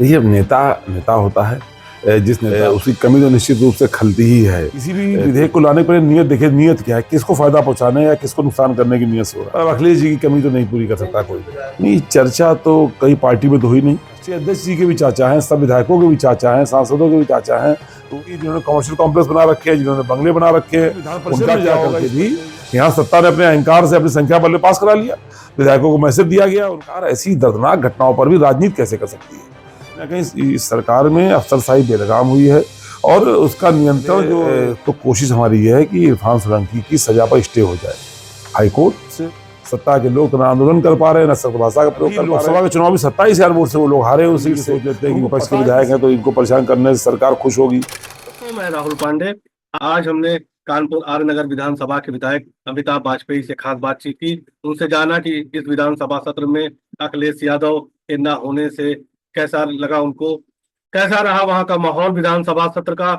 देखिए, नेता नेता होता है। जिस नेता उसकी कमी तो निश्चित रूप से खलती ही है। किसी भी विधेयक को लाने पर नियत देखिए, नियत क्या है, किसको फायदा पहुंचाने या किसको नुकसान करने की नियत से हो रहा है। अब अखिलेश जी की कमी तो नहीं पूरी कर सकता कोई। नहीं, चर्चा तो कई पार्टी में तो हुई नहीं। राष्ट्रीय अध्यक्ष जी के भी चाचा हैं, सब विधायकों के भी चाचा हैं, सांसदों के भी चाचा हैं, तो जिन्होंने कमर्शियल कॉम्प्लेक्स बना रखे हैं, जिन्होंने बंगले बना रखे हैं, विधान परिषद में जाकर के भी यहाँ सत्ता ने अपने अहंकार से अपनी संख्या बल पास करा लिया। विधायकों को मैसेज दिया गया। उनका ऐसी दर्दनाक घटनाओं पर भी राजनीति कैसे कर सकती है? कहीं इस सरकार में अफसरशाही बेलगाम हुई है और उसका नियंत्रण जो तो कोशिश हमारी ये है कि इरफान सोलंकी की सजा पर स्टे हो जाए। हाईकोर्ट से सत्ता के लोग तो ना आंदोलन कर पा रहे हैं, ना सख्त भाषा का प्रयोग कर पा रहे हैं। लोकसभा के चुनाव भी 27,000 वोट से वो लोग हारे, उसी की सोच लेते हैं कि विपक्ष के विधायक हैं तो इनको परेशान करने से सरकार खुश होगी। तो मैं राहुल पांडे, आज हमने कानपुर आर नगर विधानसभा के विधायक अमिताभ वाजपेयी से खास बातचीत की। उनसे जाना कि इस विधानसभा सत्र में अखिलेश यादव के न होने से कैसा लगा उनको, कैसा रहा वहां का माहौल विधानसभा सत्र का।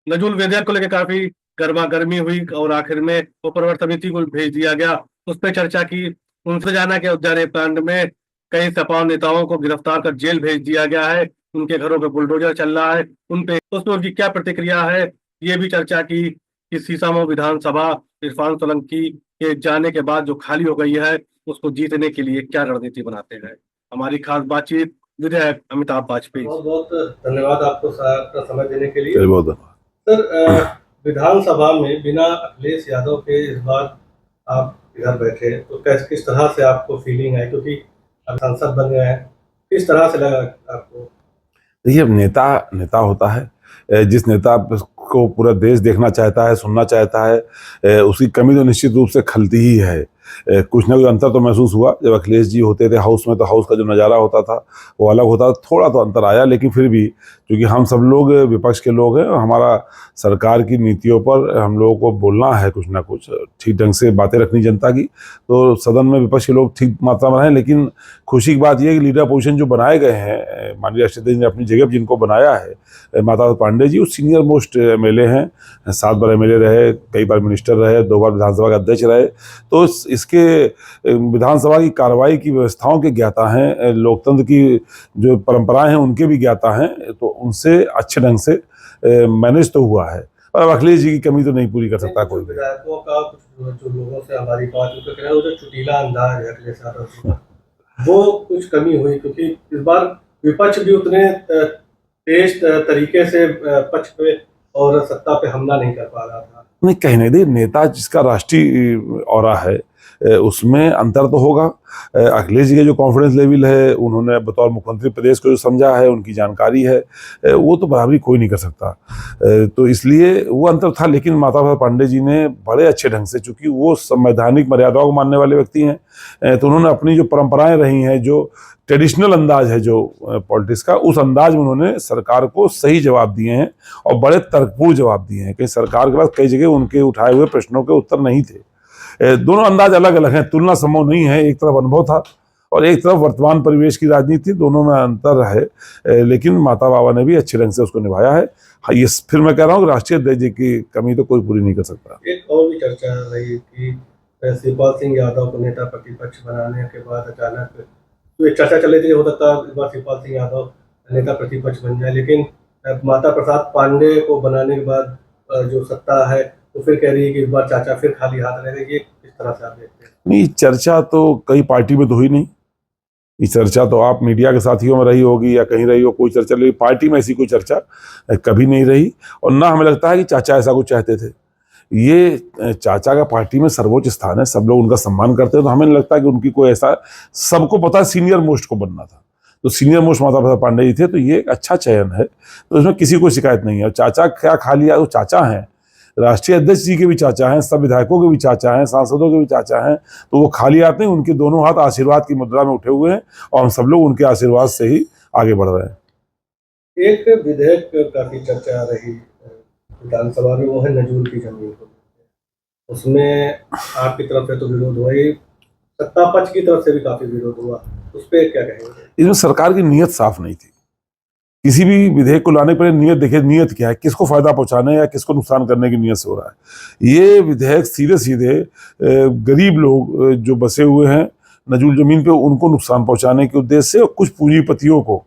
नजूल विधेयक को लेकर काफी गर्मा गर्मी हुई और आखिर में वो प्रवर समिति को भेज दिया गया, उस पर चर्चा की। उनसे जाना कि उद्यान कांड में कई सपा नेताओं को गिरफ्तार कर जेल भेज दिया गया है, उनके घरों पे बुलडोजर चल रहा है, उसमें उनकी क्या प्रतिक्रिया है, ये भी चर्चा की कि सीसामऊ विधानसभा इरफान सोलंकी के जाने के बाद जो खाली हो गई है, उसको जीतने के लिए क्या रणनीति बनाते हैं। हमारी खास बातचीत विधायक अमिताभ वाजपेयी। बहुत बहुत धन्यवाद आपको अपना समय देने के लिए। बहुत धन्यवाद सर, विधानसभा में बिना अखिलेश यादव के इस बार आप इधर बैठे, तो किस तरह से आपको फीलिंग है, क्योंकि अब सांसद बन गए हैं, किस तरह से लगा आपको? देखिए, नेता नेता होता है। जिस नेता को पूरा देश देखना चाहता है, सुनना चाहता है, उसकी कमी तो निश्चित रूप से खलती ही है। कुछ ना कुछ अंतर तो महसूस हुआ जब अखिलेश जी होते थे हाउस में, तो हाउस का जो नज़ारा होता था वो अलग होता था। थोड़ा तो अंतर आया, लेकिन फिर भी क्योंकि हम सब लोग विपक्ष के लोग हैं और हमारा सरकार की नीतियों पर हम लोगों को बोलना है, कुछ ना कुछ ठीक ढंग से बातें रखनी जनता की, तो सदन में विपक्ष के लोग ठीक मात्रा में रहें। लेकिन खुशी की बात यह है कि लीडर पोजीशन जो बनाए गए हैं, माननीय राष्ट्रीय अध्यक्ष ने अपनी जगह पर जिनको बनाया है, माता पांडे जी, वो सीनियर मोस्ट एमएलए हैं, 7 बार एमएलए रहे, कई बार मिनिस्टर रहे, 2 बार विधानसभा के अध्यक्ष रहे, तो इसके विधानसभा की कार्रवाई की व्यवस्थाओं के ज्ञाता हैं, लोकतंत्र की जो परंपराएं हैं उनके भी ज्ञाता हैं, तो उनसे अच्छे ढंग से मैनेज तो हुआ है। और अखिलेश जी की कमी तो नहीं पूरी कर सकता कोई। विधायकों का कुछ जो लोगों से हमारी बात उनका कहना है, वो जो चुटीला अंदाज है अखिलेश यादव जी का, वो कुछ कमी हुई, क्योंकि इस बार विपक्ष भी उतने तेज तरीके से पक्ष पे और सत्ता पे हमला नहीं कर पा रहा था। नहीं, कहीं नहीं, देखिए नेता जिसका राष्ट्रीय ऑरा है उसमें अंतर तो होगा। अखिलेश जी का जो कॉन्फिडेंस लेवल है, उन्होंने बतौर मुख्यमंत्री प्रदेश को जो समझा है, उनकी जानकारी है, वो तो बराबरी कोई नहीं कर सकता, तो इसलिए वो अंतर था। लेकिन माता पांडे जी ने बड़े अच्छे ढंग से, चूंकि वो संवैधानिक मर्यादाओं को मानने वाले व्यक्ति हैं, तो उन्होंने अपनी जो परंपराएं रही हैं, जो ट्रेडिशनल अंदाज है जो पॉलिटिक्स का, उस अंदाज में उन्होंने सरकार को सही जवाब दिए हैं और बड़े तर्कपूर्ण जवाब दिए हैं। कहीं सरकार के पास कई जगह उनके उठाए हुए प्रश्नों के उत्तर नहीं थे। दोनों अंदाज अलग अलग हैं, तुलना संभव नहीं है। एक तरफ अनुभव था और एक तरफ वर्तमान परिवेश की राजनीति, दोनों में अंतर है, लेकिन माता बाबा ने भी अच्छे ढंग से उसको निभाया है। हाँ, ये फिर मैं कह रहा हूँ कि राष्ट्रीय अध्यक्ष जी की कमी तो कोई पूरी नहीं कर सकता। एक और भी चर्चा रही कि शिवपाल सिंह यादव को नेता प्रतिपक्ष बनाने के बाद अचानक तो एक चर्चा चल रही थी, हो सकता है इस बार शिवपाल सिंह यादव नेता प्रतिपक्ष बन जाए, लेकिन माता प्रसाद पांडे को बनाने के बाद जो सत्ता है तो फिर कह रही है कि इस बार चाचा फिर खाली हाथ रहेंगे। ये किस तरह से आप देखते हैं? नहीं, चर्चा तो कई पार्टी में तो हुई नहीं। ये चर्चा तो आप मीडिया के साथियों में रही होगी या कहीं रही हो, कोई चर्चा, लेकिन पार्टी में ऐसी कोई चर्चा कभी नहीं रही। और ना हमें लगता है कि चाचा ऐसा कुछ चाहते थे। ये चाचा का पार्टी में सर्वोच्च स्थान है, सब लोग उनका सम्मान करते हैं, तो हमें नहीं लगता कि उनकी कोई ऐसा, सबको पता है सीनियर मोस्ट को बनना था, तो सीनियर मोस्ट माता प्रसाद पांडे जी थे, तो ये एक अच्छा चयन है, तो इसमें किसी को शिकायत नहीं है। चाचा क्या खा लिया, वो चाचा हैं, राष्ट्रीय अध्यक्ष जी के भी चाचा हैं, सब विधायकों के भी चाचा हैं, सांसदों के भी चाचा हैं, तो वो खाली हाथ नहीं, उनके दोनों हाथ आशीर्वाद की मुद्रा में उठे हुए हैं और हम सब लोग उनके आशीर्वाद से ही आगे बढ़ रहे हैं। एक विधेयक काफी चर्चा रही विधानसभा में, वो है नजूल की जमीन को, उसमें आपकी तरफ से तो विरोध हुआ ही, सत्ता पक्ष की तरफ से भी काफी विरोध हुआ, उस पर क्या कहेंगे? इसमें सरकार की नीयत साफ नहीं थी। किसी भी विधेयक को लाने पर नियत देखिए, नियत क्या है, किसको फायदा पहुंचाने या किसको नुकसान करने की नियत से हो रहा है। ये विधेयक सीधे सीधे गरीब लोग जो बसे हुए हैं नजूल जमीन पे, उनको नुकसान पहुंचाने के उद्देश्य से, और कुछ पूंजीपतियों को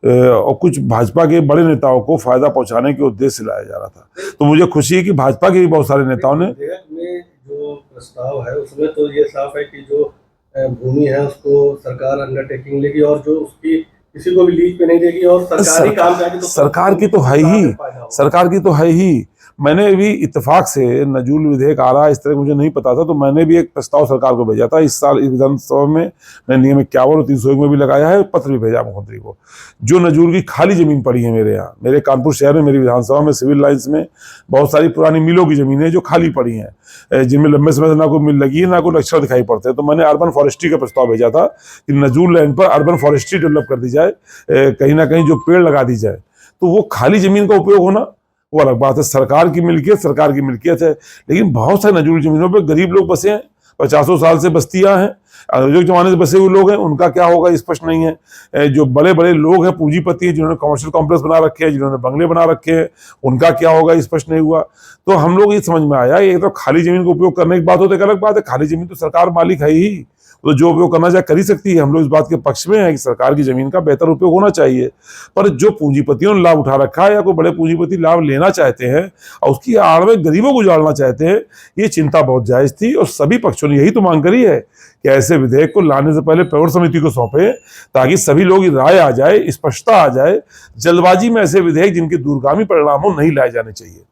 और कुछ भाजपा के बड़े नेताओं को फायदा पहुंचाने के उद्देश्य से लाया जा रहा था। तो मुझे खुशी है कि भाजपा के भी बहुत सारे नेताओं ने विधेयक में जो प्रस्ताव है उसमें तो ये साफ है कि जो भूमि है उसको सरकार अंडरटेकिंग लेगी और जो उसकी किसी को भी लीज पे नहीं देगी और सरकारी काम जाएगी तो सरकार की तो है ही, सरकार की तो है ही। मैंने भी इत्तेफाक से नजूल विधेयक आ रहा है इस तरह मुझे नहीं पता था, तो मैंने भी एक प्रस्ताव सरकार को भेजा था इस साल इस विधानसभा में। मैंने नियम 51 और 301 में भी लगाया है, पत्र भी भेजा मुख्यमंत्री को। जो नजूल की खाली जमीन पड़ी है मेरे यहाँ, मेरे कानपुर शहर में, मेरी विधानसभा में सिविल लाइन्स में बहुत सारी पुरानी मिलों की जमीनें जो खाली पड़ी हैं, जिनमें लंबे समय से ना कोई मिल लगी है ना कोई लक्षण दिखाई पड़ते। तो मैंने अर्बन फॉरेस्ट्री का प्रस्ताव भेजा था कि नजूल लैंड पर अर्बन फॉरेस्ट्री डेवलप कर दी जाए, कहीं ना कहीं जो पेड़ लगा दी जाए। तो वो खाली जमीन का उपयोग होना वो अलग बात है, सरकार की मिल्कियत है। लेकिन बहुत सारे नजूल जमीनों पे गरीब लोग बसे हैं, 50 साल से बस्तियां हैं, अंग्रेजों के जमाने से बसे हुए लोग हैं, उनका क्या होगा स्पष्ट नहीं है। जो बड़े बड़े लोग हैं, पूंजीपति हैं, जिन्होंने कमर्शियल कॉम्प्लेक्स बना रखे हैं, जिन्होंने बंगले बना रखे हैं, उनका क्या होगा स्पष्ट नहीं हुआ। तो हम लोग ये समझ में आया, एक तो खाली जमीन का उपयोग करने की बात होती है, एक अलग बात है खाली जमीन तो सरकार मालिक है ही, तो जो उपयोग करना चाहे कर ही सकती है। हम लोग इस बात के पक्ष में है कि सरकार की जमीन का बेहतर उपयोग होना चाहिए। पर जो पूंजीपतियों ने लाभ उठा रखा है या कोई बड़े पूंजीपति लाभ लेना चाहते हैं और उसकी आड़ में गरीबों को उजाड़ना चाहते हैं, ये चिंता बहुत जायज थी। और सभी पक्षों ने यही तो मांग करी है कि ऐसे विधेयक को लाने से पहले प्रवर समिति को सौंपे, ताकि सभी लोग राय आ जाए, स्पष्टता आ जाए। जल्दबाजी में ऐसे विधेयक जिनके दूरगामी परिणामों नहीं लाए जाने चाहिए।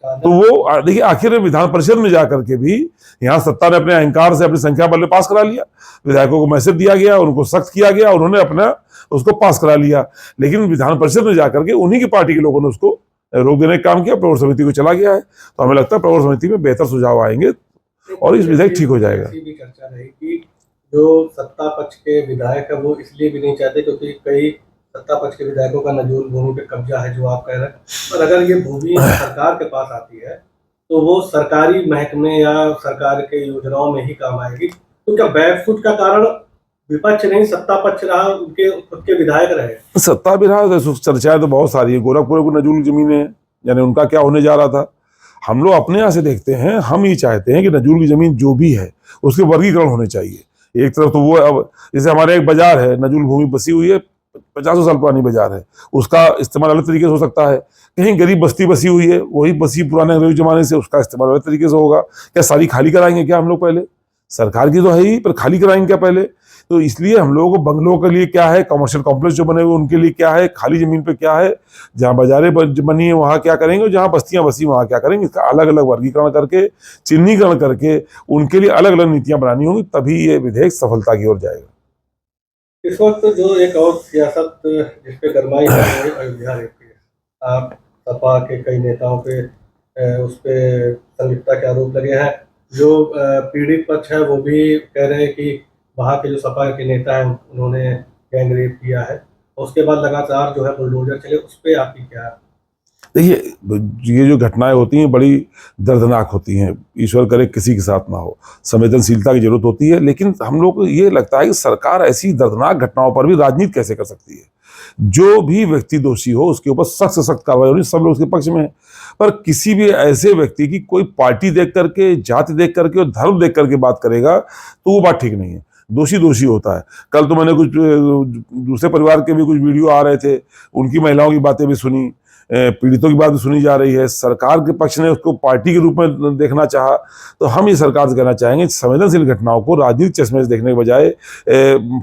तो वो देखिए, आखिर विधान परिषद में जाकर के भी यहाँ सत्ता ने अपने अहंकार से अपनी संख्या बल पास करा लिया, विधायकों को मैसेज दिया गया, उनको सख्त किया गया, उन्होंने अपना उसको पास करा लिया। लेकिन विधान परिषद में जाकर के उन्हीं की पार्टी के लोगों ने उसको रोक देने का काम किया, प्रवर समिति को चला गया है। तो हमें लगता है प्रवर समिति में बेहतर सुझाव आएंगे और इस विधेयक ठीक हो जाएगा। भी चर्चा रही कि जो सत्ता पक्ष के विधायक है वो इसलिए भी नहीं चाहते क्योंकि कई सत्ता पक्ष के विधायकों का नजूल भूमि पे कब्जा है, जो आप कह रहे हैं। पर अगर ये भूमि सरकार के पास आती है तो वो सरकारी महकमे या सरकार के योजनाओं में ही काम आएगी। तो क्या बैकफुट का कारण विपक्ष नहीं सत्ता पक्ष रहा, उनके खुद के विधायक रहे? सत्ता भी रहा, चर्चाएं तो बहुत सारी है। गोरखपुर को नजूल जमीनें हैं, यानी उनका क्या होने जा रहा था। हम लोग अपने यहाँ से देखते हैं, हम ये चाहते हैं कि नजूल की जमीन जो भी है उसके वर्गीकरण होने चाहिए। एक तरफ तो वो, अब जैसे हमारे एक बाजार है, नजूल भूमि बसी हुई है, 50 साल पुरानी बाजार है, उसका इस्तेमाल अलग तरीके से हो सकता है। कहीं गरीब बस्ती बसी हुई है, वही बसी पुराने अंग्रेजी जमाने से, उसका इस्तेमाल अलग तरीके से होगा। क्या सारी खाली कराएंगे क्या हम लोग पहले? सरकार की तो है ही, पर खाली कराएंगे क्या पहले? तो इसलिए हम लोगों को बंगलों के लिए क्या है, कमर्शियल कॉम्प्लेक्स जो बने हुए उनके लिए क्या है, खाली जमीन पे क्या है, जहाँ बाजारें बनी है वहाँ क्या करेंगे, और जहाँ बस्तियां बसी वहाँ क्या करेंगे, इसका अलग अलग वर्गीकरण करके, चिन्हीकरण करके उनके लिए अलग अलग नीतियां बनानी होंगी, तभी ये विधेयक सफलता की ओर जाएगा। इस वक्त जो एक और सियासत जिसपे गरमाई है वो अयोध्या रेप की है। आप सपा के कई नेताओं पे उस पे संलिप्तता के आरोप लगे हैं। जो पीड़ित पक्ष है वो भी कह रहे हैं कि वहाँ के जो सपा के नेता हैं उन्होंने गैंग रेप किया है। उसके बाद लगातार जो है बुलडोजर चले, उस पर आपकी क्या? देखिए, ये जो घटनाएं होती हैं बड़ी दर्दनाक होती हैं, ईश्वर करे किसी के साथ ना हो, संवेदनशीलता की जरूरत होती है। लेकिन हम लोग को ये लगता है कि सरकार ऐसी दर्दनाक घटनाओं पर भी राजनीति कैसे कर सकती है। जो भी व्यक्ति दोषी हो उसके ऊपर सख्त से सख्त कार्रवाई होनी, सब लोग उसके पक्ष में है। पर किसी भी ऐसे व्यक्ति की कोई पार्टी देख करके, जाति देख करके और धर्म देख करके बात करेगा तो वो बात ठीक नहीं है। दोषी दोषी होता है। कल तो मैंने कुछ दूसरे परिवार के भी कुछ वीडियो आ रहे थे, उनकी महिलाओं की बातें भी सुनी, पीड़ितों की बात भी सुनी जा रही है। सरकार के पक्ष ने उसको पार्टी के रूप में देखना चाहा। तो हम ये सरकार से कहना चाहेंगे, संवेदनशील घटनाओं को राजनीतिक चश्मे से देखने के बजाय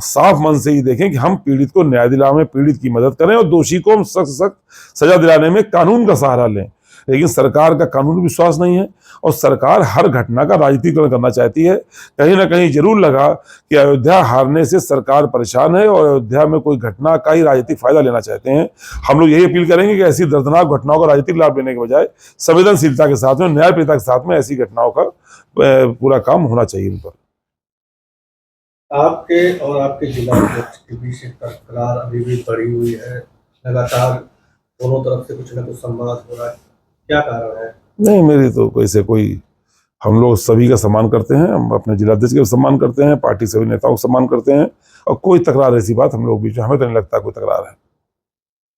साफ मन से ही देखें कि हम पीड़ित को न्याय दिलाने में पीड़ित की मदद करें और दोषी को हम सख्त सख्त सजा दिलाने में कानून का सहारा लें। लेकिन सरकार का कानूनी विश्वास नहीं है और सरकार हर घटना का राजनीतिकरण करना चाहती है। कहीं ना कहीं जरूर लगा कि अयोध्या हारने से सरकार परेशान है और अयोध्या में कोई घटना का ही राजनीतिक फायदा लेना चाहते हैं। हम लोग यही अपील करेंगे कि ऐसी दर्दनाक घटनाओं का राजनीतिक लाभ लेने के बजाय संवेदनशीलता के साथ में, न्यायप्रियता के साथ में ऐसी घटनाओं का पूरा काम होना चाहिए उन पर। आपके और आपके जिला अध्यक्ष के बीच तकरार अभी भी बढ़ी हुई है, लगातार दोनों तरफ से कुछ न कुछ संवाद हो रहा है, क्या कारण है? नहीं, मेरी तो कोई हम लोग सभी का सम्मान करते हैं, हम अपने जिलाध्यक्ष का सम्मान करते हैं, पार्टी सभी नेताओं का सम्मान करते हैं और कोई तकरार ऐसी बात हम लोग बीच में, हमें तो नहीं लगता कोई तकरार है।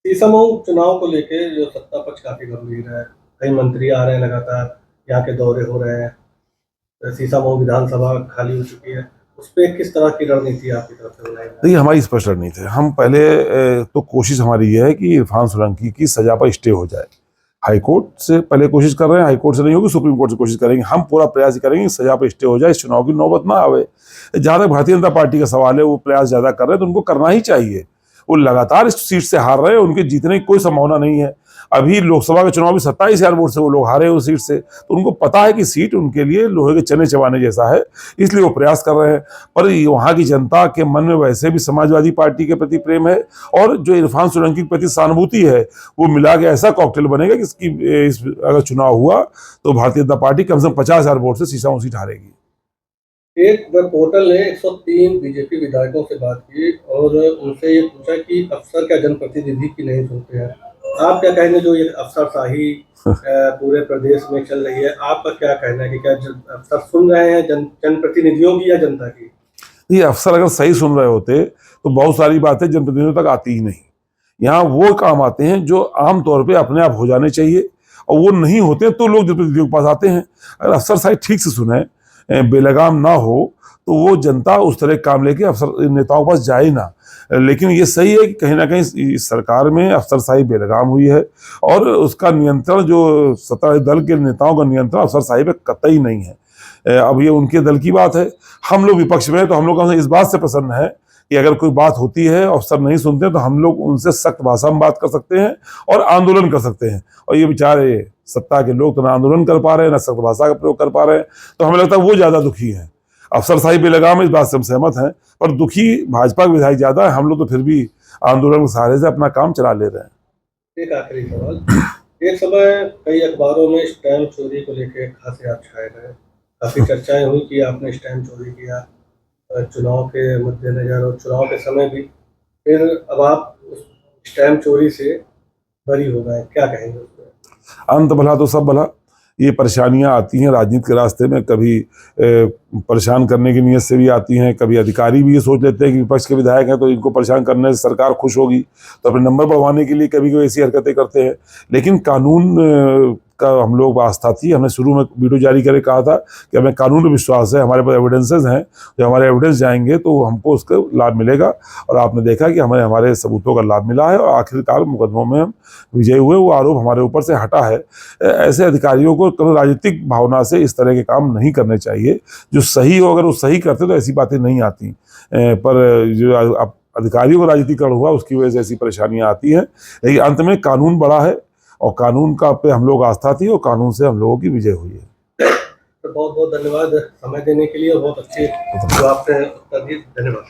सीसमऊ चुनाव को लेके जो सत्ता पक्ष काफी गंभीर है, कई मंत्री आ रहे हैं, लगातार यहाँ के दौरे हो रहे हैं, सीसमऊ विधानसभा खाली हो चुकी है, उस पर किस तरह की रणनीति आपकी तरफ से बनाई जाए? देखिए, हमारी स्पष्ट रणनीति है। हम पहले तो कोशिश हमारी ये है कि इरफान सोलंकी की सजा पर स्टे हो जाए। हाई कोर्ट से पहले कोशिश कर रहे हैं, हाई कोर्ट से नहीं होगी, सुप्रीम कोर्ट से कोशिश करेंगे। हम पूरा प्रयास करेंगे कि सजा पर स्टे हो जाए, इस चुनाव की नौबत ना आवे। जहां तक भारतीय जनता पार्टी का सवाल है, वो प्रयास ज्यादा कर रहे हैं तो उनको करना ही चाहिए। वो लगातार इस सीट से हार रहे हैं, उनके जीतने की कोई संभावना नहीं है। अभी लोकसभा के चुनाव में 27,000 वोट से वो लोग हारे उस सीट से, तो उनको पता है कि सीट उनके लिए लोहे के चने चबाने जैसा है, इसलिए वो प्रयास कर रहे हैं। पर वहां की जनता के मन में वैसे भी समाजवादी पार्टी के प्रति प्रेम है, और जो इरफान सोलंकी के प्रति सहानुभूति है, वो मिला के ऐसा कॉकटेल बनेगा कि अगर चुनाव हुआ तो भारतीय जनता पार्टी कम से कम 50,000 वोट से सीट हारेगी। एक वेब पोर्टल ने 103 बीजेपी विधायकों से बात की और उनसे ये पूछा कि अफसर क्या जनप्रतिनिधि की नहीं सुनते हैं। आप क्या कहेंगे, जो ये अफसरशाही पूरे प्रदेश में चल रही है, आपका क्या कहना है कि क्या अफसर सुन रहे हैं जनप्रतिनिधियों की या जनता की? ये अफसर अगर सही सुन रहे होते तो बहुत सारी बातें जनप्रतिनिधियों तक आती ही नहीं। यहाँ वो काम आते हैं जो आमतौर पे अपने आप हो जाने चाहिए, और वो नहीं होते तो लोग जनप्रतिनिधियों के पास आते हैं। अगर अफसर साहब ठीक से सुने, बेलगाम ना हो, तो वो जनता उस तरह काम लेके अफसर नेताओं के पास जाए ना। लेकिन ये सही है कि कहीं ना कहीं इस सरकार में अफसरशाही बेलगाम हुई है, और उसका नियंत्रण, जो सत्ताधारी दल के नेताओं का नियंत्रण अफसरशाही पे कतई नहीं है। अब ये उनके दल की बात है। हम लोग विपक्ष में, तो हम लोग इस बात से प्रसन्न है कि अगर कोई बात होती है, अफसर नहीं सुनते, तो हम लोग उनसे सख्त भाषा में बात कर सकते हैं और आंदोलन कर सकते हैं। और ये बेचारे सत्ता के लोग तो ना आंदोलन कर पा रहे हैं, ना सख्त भाषा का प्रयोग कर पा रहे हैं, तो हमें लगता है वो ज्यादा दुखी है। अफसरशाही बेलगाम, इस बात से हम सहमत हैं, पर दुखी भाजपा के विधायक ज्यादा है। हम लोग तो फिर भी आंदोलन के सहारे से अपना काम चला ले रहे हैं। एक आखिरी सवाल, एक समय कई अखबारों में स्टैम्प चोरी को लेकर खासे आप छाए रहे, काफी चर्चाएं हुई कि आपने स्टैम्प चोरी किया चुनाव के मद्देनजर, और चुनाव के समय भी। फिर अब आप उस स्टैम्प चोरी से बरी हो गए, क्या कहेंगे उस पर? अंत भला तो सब भला। ये परेशानियां आती हैं राजनीति के रास्ते में, कभी परेशान करने की नीयत से भी आती हैं, कभी अधिकारी भी ये सोच लेते हैं कि विपक्ष के विधायक हैं तो इनको परेशान करने से सरकार खुश होगी, तो अपने नंबर बढ़वाने के लिए कभी कभी ऐसी हरकतें करते हैं। लेकिन कानून का हम लोग आस्था थी। हमने शुरू में वीडियो जारी करके कहा था कि हमें कानून पर विश्वास है, हमारे पास एविडेंसेस हैं, जो हमारे एविडेंस जाएंगे तो हमको उसका लाभ मिलेगा। और आपने देखा कि हमें हमारे सबूतों का लाभ मिला है, और आखिरकार मुकदमों में हम विजय हुए। वो आरोप हमारे ऊपर से हटा है। ऐसे अधिकारियों को कभी राजनीतिक भावना से इस तरह के काम नहीं करने चाहिए। जो सही हो, अगर वो सही करते तो ऐसी बातें नहीं आती, पर जो अधिकारियों का राजनीतिकरण हुआ उसकी वजह से ऐसी परेशानियां आती हैं। लेकिन अंत में कानून बड़ा है, और कानून का पे हम लोग आस्था थी, और कानून से हम लोगों की विजय हुई है। तो बहुत बहुत धन्यवाद समय देने के लिए, और बहुत अच्छे जो आपने उत्तर दिए, धन्यवाद।